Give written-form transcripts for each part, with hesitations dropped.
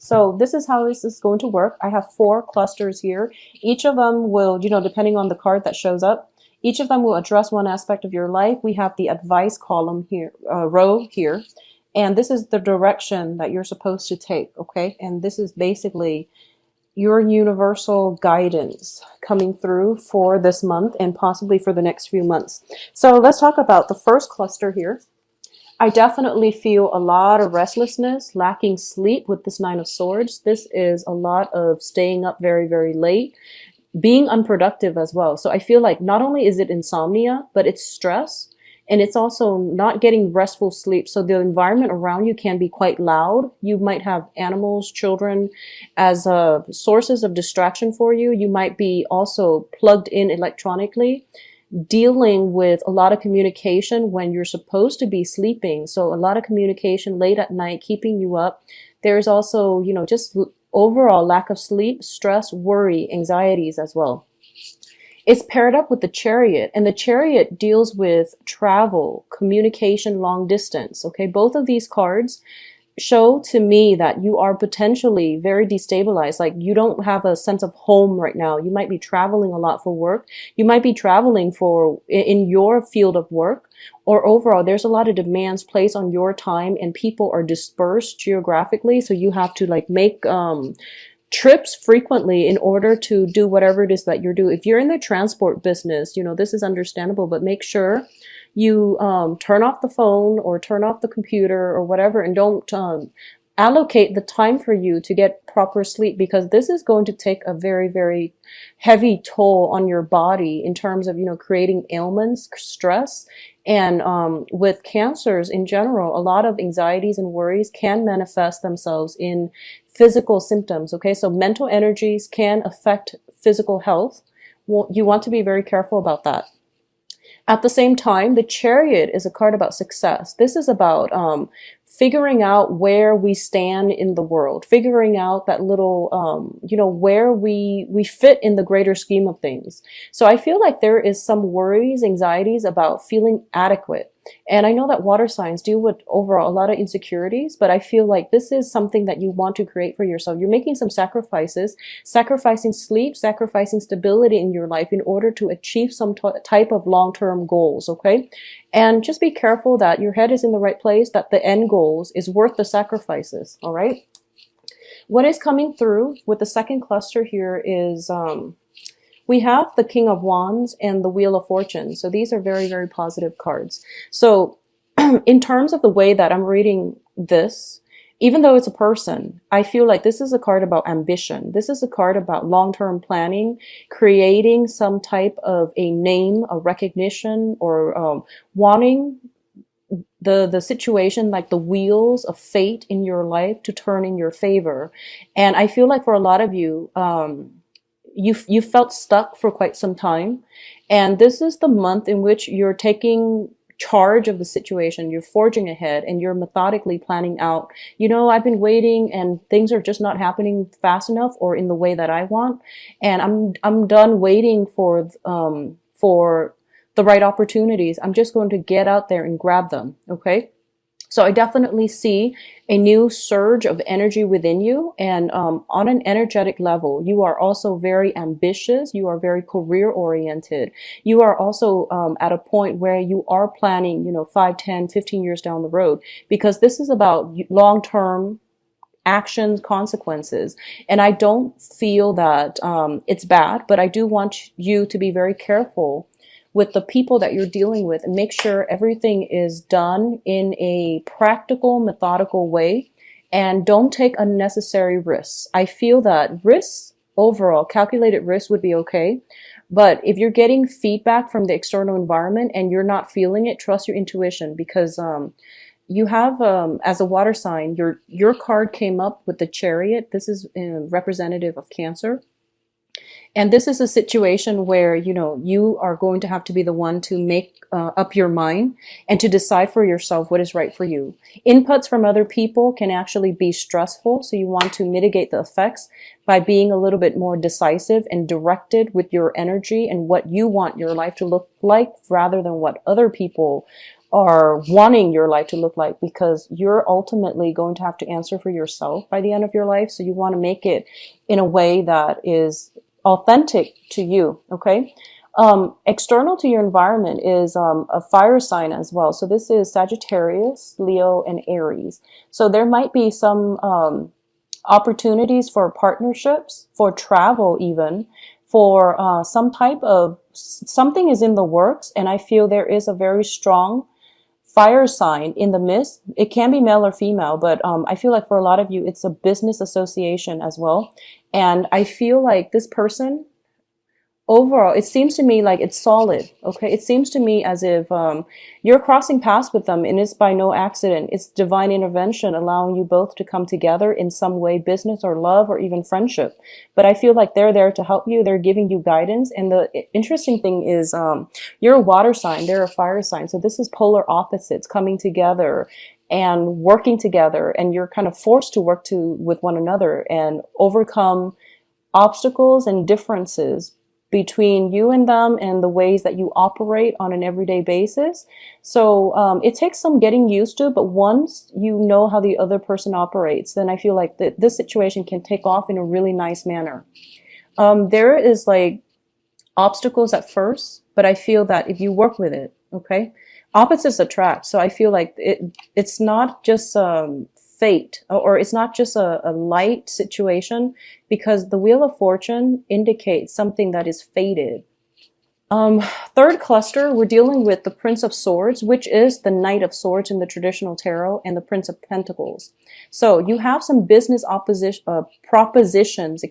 So this is how this is going to work. I have 4 clusters here. Each of them will, depending on the card that shows up, each of them will address one aspect of your life. We have the advice column here, row here. And this is the direction that you're supposed to take, okay? And this is basically your universal guidance coming through for this month and possibly for the next few months. So let's talk about the first cluster here. I definitely feel a lot of restlessness, lacking sleep with this Nine of Swords. This is a lot of staying up very, very late, being unproductive as well. So I feel like not only is it insomnia, but it's stress. And it's also not getting restful sleep. So the environment around you can be quite loud. You might have animals, children as sources of distraction for you. You might be also plugged in electronically, dealing with a lot of communication when you're supposed to be sleeping. So a lot of communication late at night, keeping you up. There's also, just overall lack of sleep, stress, worry, anxieties as well. It's paired up with the Chariot, and the Chariot deals with travel, communication, long distance. Okay, both of these cards show to me that you are potentially very destabilized. Like you don't have a sense of home right now. You might be traveling a lot for work. You might be traveling in your field of work, or overall there's a lot of demands placed on your time and people are dispersed geographically. So you have to like make, trips frequently in order to do whatever it is that you're doing. If you're in the transport business, this is understandable, but make sure you turn off the phone or turn off the computer or whatever, and don't allocate the time for you to get proper sleep, because this is going to take a very, very heavy toll on your body in terms of, creating ailments, stress. And with cancers in general, a lot of anxieties and worries can manifest themselves in physical symptoms. Okay, so mental energies can affect physical health. Well, you want to be very careful about that. At the same time, the Chariot is a card about success. This is about figuring out where we stand in the world, figuring out that little, where we fit in the greater scheme of things. So I feel like there is some worries, anxieties about feeling adequate. And I know that water signs deal with overall a lot of insecurities, but I feel like this is something that you want to create for yourself. You're making some sacrifices, sacrificing sleep, sacrificing stability in your life in order to achieve some type of long-term goals, okay? And just be careful that your head is in the right place, that the end goals is worth the sacrifices, all right? What is coming through with the second cluster here is we have the King of Wands and the Wheel of Fortune. So these are very, very positive cards. So in terms of the way that I'm reading this, even though it's a person, I feel like this is a card about ambition. This is a card about long-term planning, creating some type of a name, a recognition, or wanting the situation, like the wheels of fate in your life to turn in your favor. And I feel like for a lot of you, you felt stuck for quite some time. And this is the month in which you're taking charge of the situation. You're forging ahead and you're methodically planning out, I've been waiting and things are just not happening fast enough or in the way that I want. And I'm done waiting for the right opportunities. I'm just going to get out there and grab them. Okay. So I definitely see a new surge of energy within you. And on an energetic level, you are also very ambitious. You are very career oriented. You are also at a point where you are planning, 5, 10, 15 years down the road, because this is about long-term actions, consequences. And I don't feel that it's bad, but I do want you to be very careful with the people that you're dealing with and make sure everything is done in a practical, methodical way, and don't take unnecessary risks. I feel that risks, overall, calculated risks would be okay. But if you're getting feedback from the external environment and you're not feeling it, trust your intuition, because you have, as a water sign, your card came up with the Chariot. This is representative of Cancer. And this is a situation where, you are going to have to be the one to make up your mind and to decide for yourself what is right for you. Inputs from other people can actually be stressful. So you want to mitigate the effects by being a little bit more decisive and directed with your energy and what you want your life to look like, rather than what other people are wanting your life to look like, because you're ultimately going to have to answer for yourself by the end of your life. So you want to make it in a way that is authentic to you. Okay. External to your environment is a fire sign as well. So this is Sagittarius, Leo, and Aries. So there might be some opportunities for partnerships, for travel, even for some type of something is in the works. And I feel there is a very strong fire sign in the midst. It can be male or female, but I feel like for a lot of you, it's a business association as well. And I feel like this person, overall, it seems to me like it's solid. Okay. It seems to me as if you're crossing paths with them, and it's by no accident. It's divine intervention allowing you both to come together in some way, business or love or even friendship. But I feel like they're there to help you. They're giving you guidance. And the interesting thing is you're a water sign, they're a fire sign. So this is polar opposites coming together and working together, and you're kind of forced to work with one another and overcome obstacles and differences between you and them and the ways that you operate on an everyday basis. So it takes some getting used to, but once you know how the other person operates, then I feel like this situation can take off in a really nice manner. There is like obstacles at first, but I feel that if you work with it, okay, opposites attract. So I feel like it's not just fate, or it's not just a light situation, because the Wheel of Fortune indicates something that is fated. Third cluster, we're dealing with the Prince of Swords, which is the Knight of Swords in the traditional tarot, and the Prince of Pentacles. So you have some business propositions,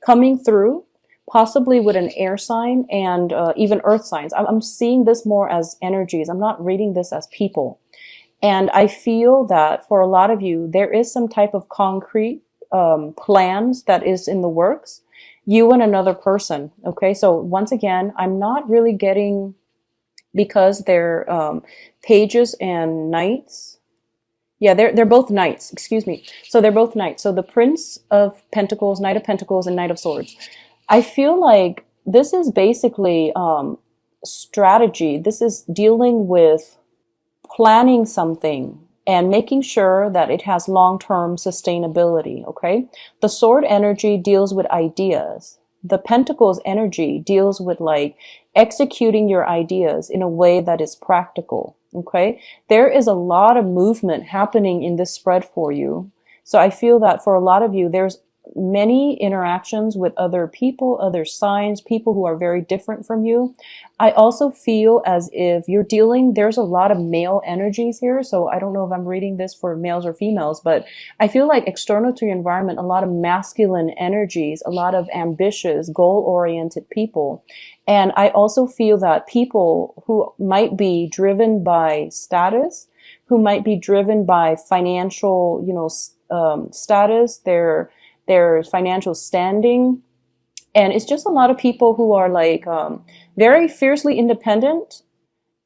coming through, possibly with an air sign and even earth signs. I'm seeing this more as energies. I'm not reading this as people. And I feel that for a lot of you, there is some type of concrete plans that is in the works, you and another person. Okay, so once again, I'm not really getting, because they're pages and knights. Yeah, they're both knights, So they're both knights. So the Prince of Pentacles, Knight of Pentacles, and Knight of Swords. I feel like this is basically strategy. This is dealing with planning something and making sure that it has long-term sustainability, okay? The sword energy deals with ideas. The Pentacles energy deals with like executing your ideas in a way that is practical, okay? There is a lot of movement happening in this spread for you. So I feel that for a lot of you, there's many interactions with other people, other signs, people who are very different from you. I also feel as if there's a lot of male energies here. So I don't know if I'm reading this for males or females, but I feel like external to your environment, a lot of masculine energies, a lot of ambitious, goal-oriented people. And I also feel that people who might be driven by status, who might be driven by financial, status, their financial standing. And it's just a lot of people who are like very fiercely independent.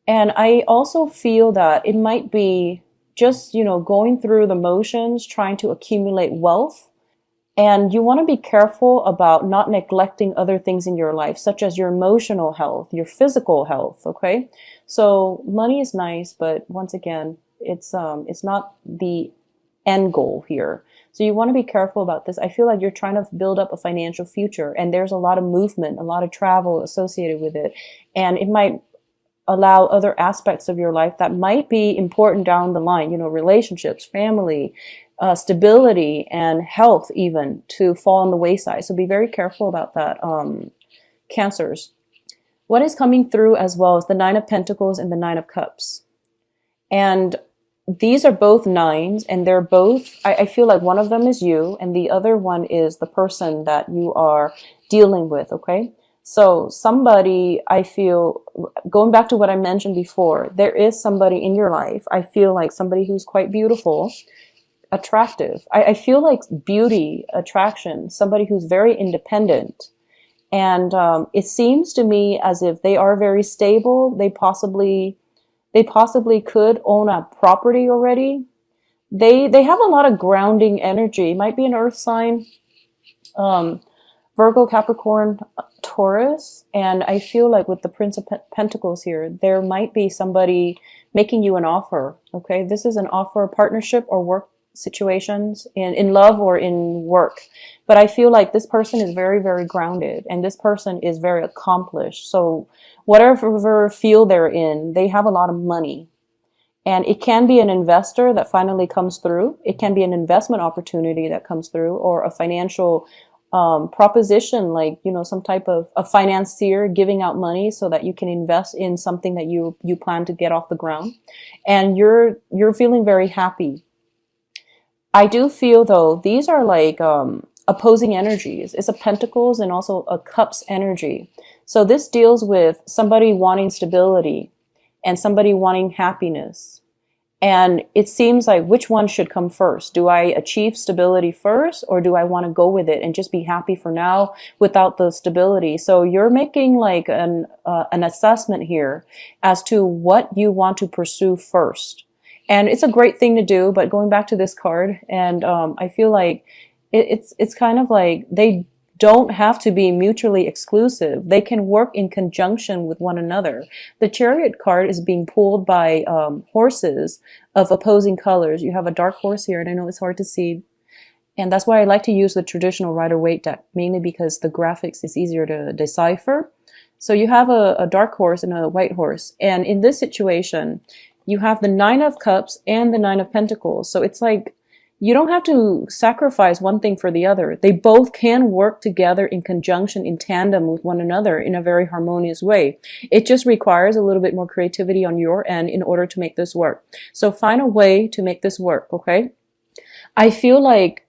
And I also feel that it might be just, going through the motions, trying to accumulate wealth. And you want to be careful about not neglecting other things in your life, such as your emotional health, your physical health, okay? So money is nice, but once again, it's not the end goal here. So you want to be careful about this. I feel like you're trying to build up a financial future, and there's a lot of movement, a lot of travel associated with it. And it might allow other aspects of your life that might be important down the line, relationships, family, stability, and health even, to fall on the wayside. So be very careful about that, Cancers. What is coming through as well is the Nine of Pentacles and the Nine of Cups. And these are both nines, and they're both, I feel like one of them is you, and the other one is the person that you are dealing with, okay? So somebody, I feel, going back to what I mentioned before, there is somebody in your life, I feel like somebody who's quite beautiful, attractive. I feel like beauty, attraction, somebody who's very independent. And it seems to me as if they are very stable. They possibly could own a property already. They have a lot of grounding energy. It might be an earth sign. Virgo, Capricorn, Taurus, and I feel like with the Prince of Pentacles here, there might be somebody making you an offer. Okay, this is an offer, partnership, or work situations in love or in work. But I feel like this person is very, very grounded, and this person is very accomplished. So whatever field they're in, they have a lot of money. And it can be an investor that finally comes through. It can be an investment opportunity that comes through, or a financial proposition, like, you know, some type of a financier giving out money so that you can invest in something that you plan to get off the ground. And you're feeling very happy. I do feel though, these are like opposing energies. It's a Pentacles and also a Cups energy. So this deals with somebody wanting stability and somebody wanting happiness. And it seems like which one should come first? Do I achieve stability first, or do I want to go with it and just be happy for now without the stability? So you're making like an assessment here as to what you want to pursue first. And it's a great thing to do, but going back to this card, and I feel like it's kind of like they don't have to be mutually exclusive. They can work in conjunction with one another. The Chariot card is being pulled by horses of opposing colors. You have a dark horse here, and I know it's hard to see. And that's why I like to use the traditional Rider-Waite deck, mainly because the graphics is easier to decipher. So you have a dark horse and a white horse. And in this situation, you have the Nine of Cups and the Nine of Pentacles. So it's like, you don't have to sacrifice one thing for the other. They both can work together in conjunction, in tandem with one another in a very harmonious way. It just requires a little bit more creativity on your end in order to make this work. So find a way to make this work, okay? I feel like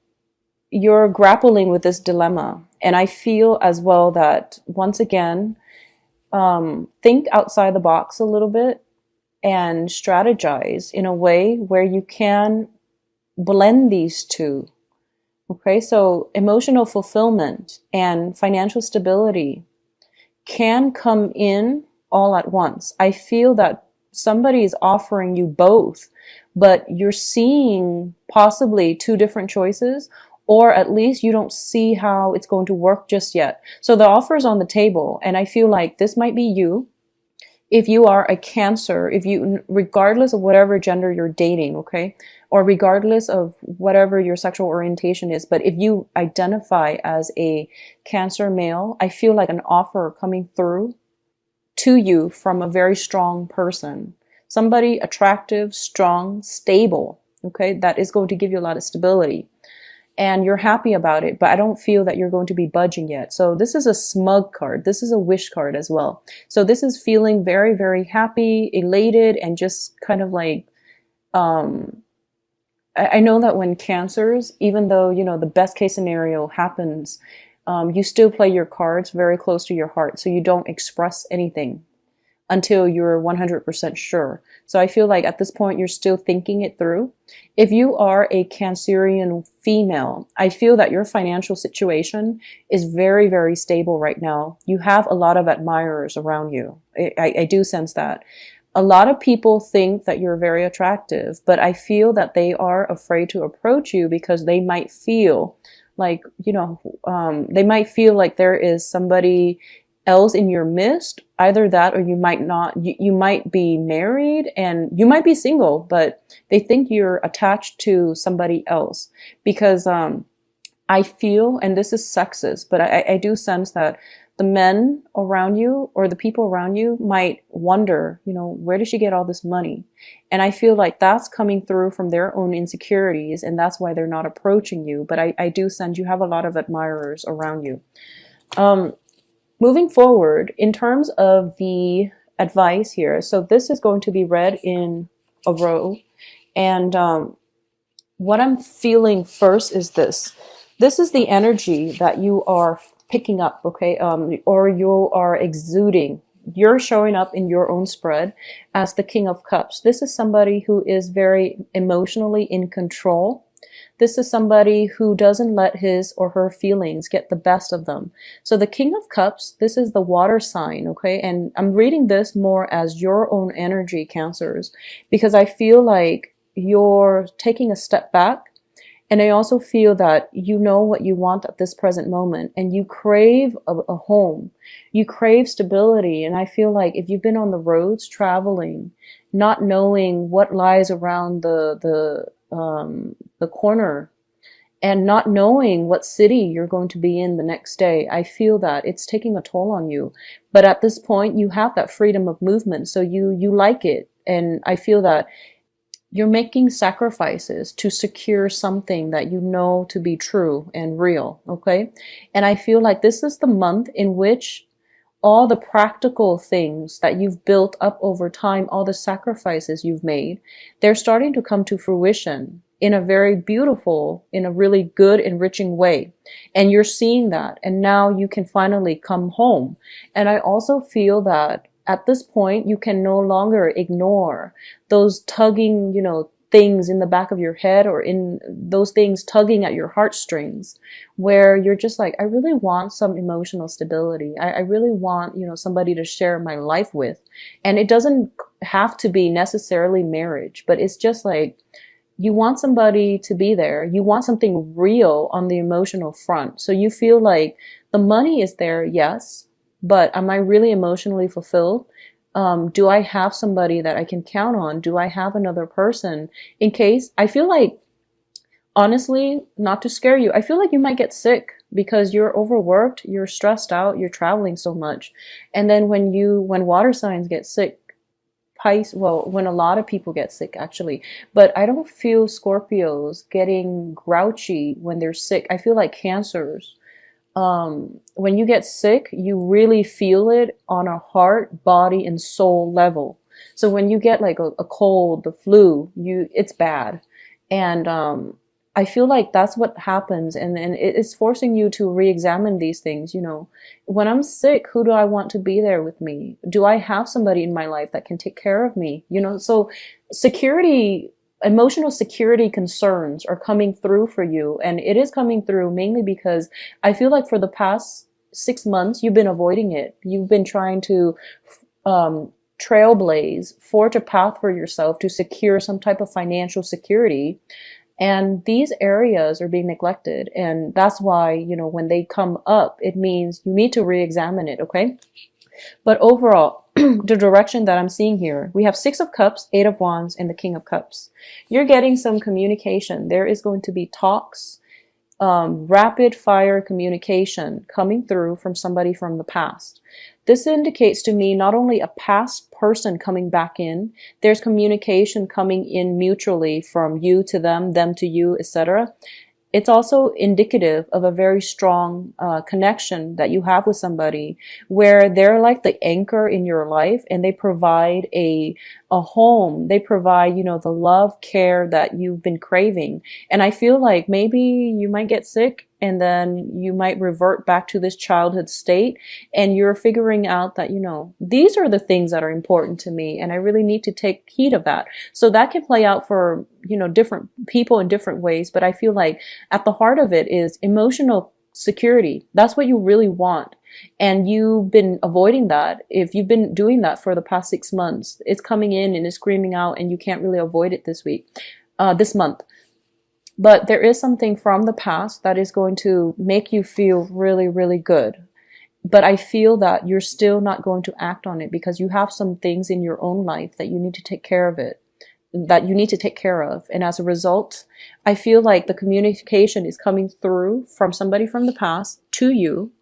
you're grappling with this dilemma. And I feel as well that, once again, think outside the box a little bit and strategize in a way where you can blend these two. Okay, so emotional fulfillment and financial stability can come in all at once. I feel that somebody is offering you both, but you're seeing possibly two different choices, or at least you don't see how it's going to work just yet. So the offer is on the table, and I feel like this might be you. If you are a Cancer, if you, regardless of whatever gender you're dating, okay, or regardless of whatever your sexual orientation is, but if you identify as a Cancer male, I feel like an offer coming through to you from a very strong person, somebody attractive, strong, stable, okay, that is going to give you a lot of stability. And you're happy about it, but I don't feel that you're going to be budging yet. So this is a smug card. This is a wish card as well. So this is feeling very, very happy, elated, and just kind of like, I know that when Cancers, even though, you know, the best case scenario happens, you still play your cards very close to your heart. So you don't express anything until you're 100% sure. So I feel like at this point, you're still thinking it through. If you are a Cancerian female, I feel that your financial situation is very, very stable right now. You have a lot of admirers around you. I do sense that. A lot of people think that you're very attractive, but I feel that they are afraid to approach you because they might feel like, you know, they might feel like there is somebody else in your midst. Either that, or you might not, you might be married and you might be single, but they think you're attached to somebody else because I feel, and this is sexist, but I do sense that the men around you or the people around you might wonder, you know, where did she get all this money? And I feel like that's coming through from their own insecurities, and that's why they're not approaching you. But I do sense you have a lot of admirers around you. Moving forward, in terms of the advice here, so this is going to be read in a row. And what I'm feeling first is this. This is the energy that you are picking up, okay, or you are exuding. You're showing up in your own spread as the King of Cups. This is somebody who is very emotionally in control. This is somebody who doesn't let his or her feelings get the best of them. So the King of Cups, this is the water sign, okay? And I'm reading this more as your own energy, Cancers, because I feel like you're taking a step back And I also feel that you know what you want at this present moment and you crave a home. You crave stability. And I feel like if you've been on the roads traveling, not knowing what lies around the corner and not knowing what city you're going to be in the next day, I feel that it's taking a toll on you. But at this point, you have that freedom of movement. So you like it. And I feel that you're making sacrifices to secure something that you know to be true and real, okay? And I feel like this is the month in which all the practical things that you've built up over time, all the sacrifices you've made, they're starting to come to fruition in a very beautiful, in a really good, enriching way. And you're seeing that. And now you can finally come home. And I also feel that at this point, you can no longer ignore those tugging, things in the back of your head or in those things tugging at your heartstrings where you're just like, I really want some emotional stability. I really want, somebody to share my life with. And it doesn't have to be necessarily marriage, but it's just like, you want somebody to be there. You want something real on the emotional front. So you feel like the money is there, yes, but am I really emotionally fulfilled? Do I have somebody that I can count on? Do I have another person in case? I feel like, honestly, not to scare you, I feel like you might get sick because you're overworked, you're stressed out, you're traveling so much. And then when water signs get sick, when a lot of people get sick actually, but I don't feel Scorpios getting grouchy when they're sick. I feel like Cancers, when you get sick, you really feel it on a heart, body, and soul level. So when you get like a cold, the flu, it's bad. And I feel like that's what happens, and it's forcing you to re-examine these things. When I'm sick, who do I want to be there with me? Do I have somebody in my life that can take care of me? So emotional security concerns are coming through for you, and it is coming through mainly because I feel like for the past 6 months, you've been avoiding it. You've been trying to trailblaze, forge a path for yourself to secure some type of financial security. And these areas are being neglected. And that's why, when they come up, it means you need to re-examine it, okay? But overall, the direction that I'm seeing here, we have 6 of Cups, 8 of Wands, and the King of Cups. You're getting some communication. There is going to be talks, rapid fire communication coming through from somebody from the past. This indicates to me not only a past person coming back in, there's communication coming in mutually from you to them to you, etc. It's also indicative of a very strong connection that you have with somebody where they're like the anchor in your life and they provide a home. They provide, the love, care that you've been craving. And I feel like maybe you might get sick and then you might revert back to this childhood state and you're figuring out that, these are the things that are important to me and I really need to take heed of that. So that can play out for, different people in different ways. But I feel like at the heart of it is emotional security. That's what you really want. And you've been avoiding that. If you've been doing that for the past 6 months, it's coming in and it's screaming out and you can't really avoid it this month. But there is something from the past that is going to make you feel really, really good. But I feel that you're still not going to act on it because you have some things in your own life that you need to take care of And as a result, I feel like the communication is coming through from somebody from the past to you.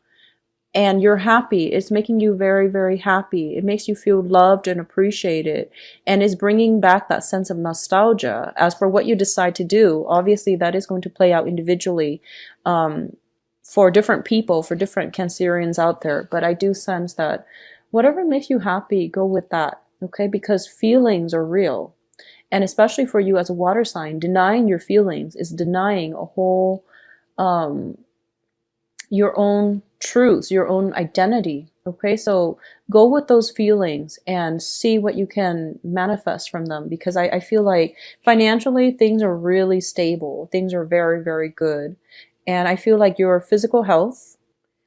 And you're happy. It's making you very, very happy. It makes you feel loved and appreciated. And is bringing back that sense of nostalgia. As for what you decide to do, obviously that is going to play out individually for different people, for different Cancerians out there. But I do sense that whatever makes you happy, go with that. Okay? Because feelings are real. And especially for you as a water sign, denying your feelings is denying a whole your own truths, your own identity. Okay, so go with those feelings and see what you can manifest from them, because I feel like financially things are really stable. Things are very, very good. And I feel like your physical health,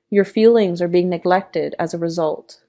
your feelings are being neglected as a result.